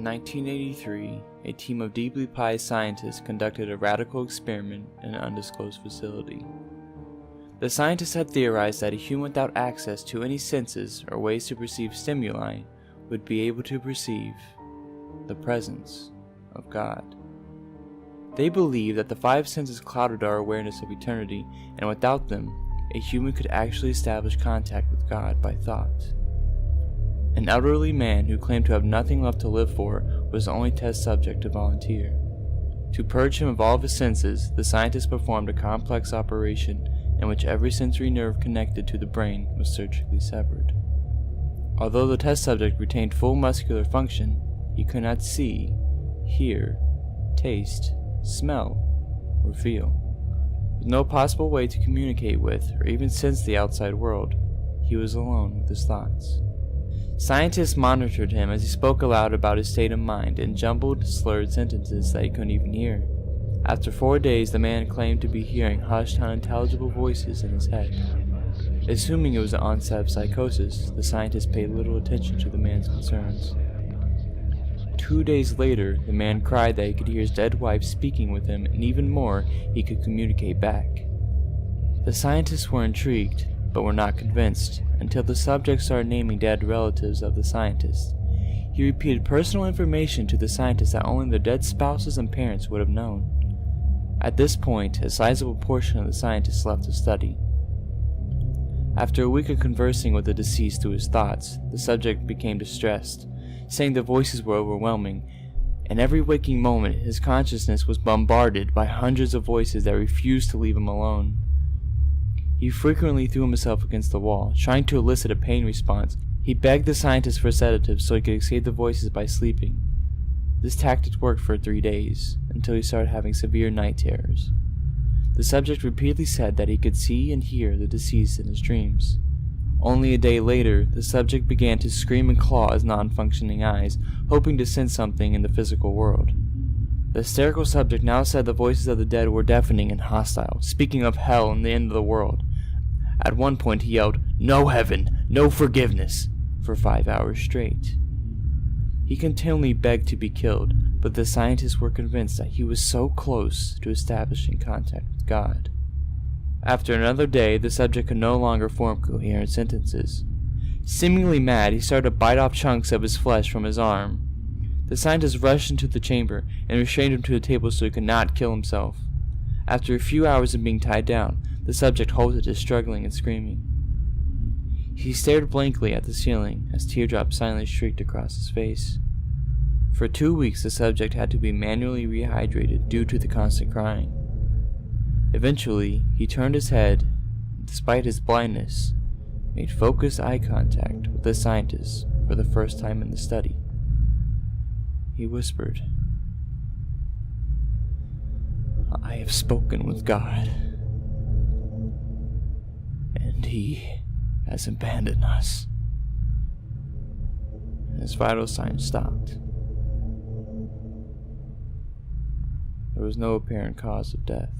In 1983, a team of deeply pious scientists conducted a radical experiment in an undisclosed facility. The scientists had theorized that a human without access to any senses or ways to perceive stimuli would be able to perceive the presence of God. They believed that the five senses clouded our awareness of eternity, and without them, a human could actually establish contact with God by thought. An elderly man who claimed to have nothing left to live for was the only test subject to volunteer. To purge him of all of his senses, the scientists performed a complex operation in which every sensory nerve connected to the brain was surgically severed. Although the test subject retained full muscular function, he could not see, hear, taste, smell, or feel. With no possible way to communicate with or even sense the outside world, he was alone with his thoughts. Scientists monitored him as he spoke aloud about his state of mind in jumbled, slurred sentences that he couldn't even hear. After 4 days, the man claimed to be hearing hushed, unintelligible voices in his head. Assuming it was an onset of psychosis, the scientists paid little attention to the man's concerns. 2 days later, the man cried that he could hear his dead wife speaking with him, and even more, he could communicate back. The scientists were intrigued, but were not convinced, until the subject started naming dead relatives of the scientist. He repeated personal information to the scientists that only their dead spouses and parents would have known. At this point, a sizable portion of the scientists left the study. After a week of conversing with the deceased through his thoughts, the subject became distressed, saying the voices were overwhelming, and every waking moment his consciousness was bombarded by hundreds of voices that refused to leave him alone. He frequently threw himself against the wall, trying to elicit a pain response. He begged the scientists for sedatives so he could escape the voices by sleeping. This tactic worked for 3 days, until he started having severe night terrors. The subject repeatedly said that he could see and hear the deceased in his dreams. Only a day later, the subject began to scream and claw his non-functioning eyes, hoping to sense something in the physical world. The hysterical subject now said the voices of the dead were deafening and hostile, speaking of hell and the end of the world. At one point he yelled, "No heaven, no forgiveness," for 5 hours straight. He continually begged to be killed, but the scientists were convinced that he was so close to establishing contact with God. After another day, the subject could no longer form coherent sentences. Seemingly mad, he started to bite off chunks of his flesh from his arm. The scientists rushed into the chamber and restrained him to a table so he could not kill himself. After a few hours of being tied down, the subject halted his struggling and screaming. He stared blankly at the ceiling as teardrops silently streaked across his face. For 2 weeks, the subject had to be manually rehydrated due to the constant crying. Eventually, he turned his head, and despite his blindness, made focused eye contact with the scientist for the first time in the study. He whispered, "I have spoken with God, and He has abandoned us." And his vital signs stopped. There was no apparent cause of death.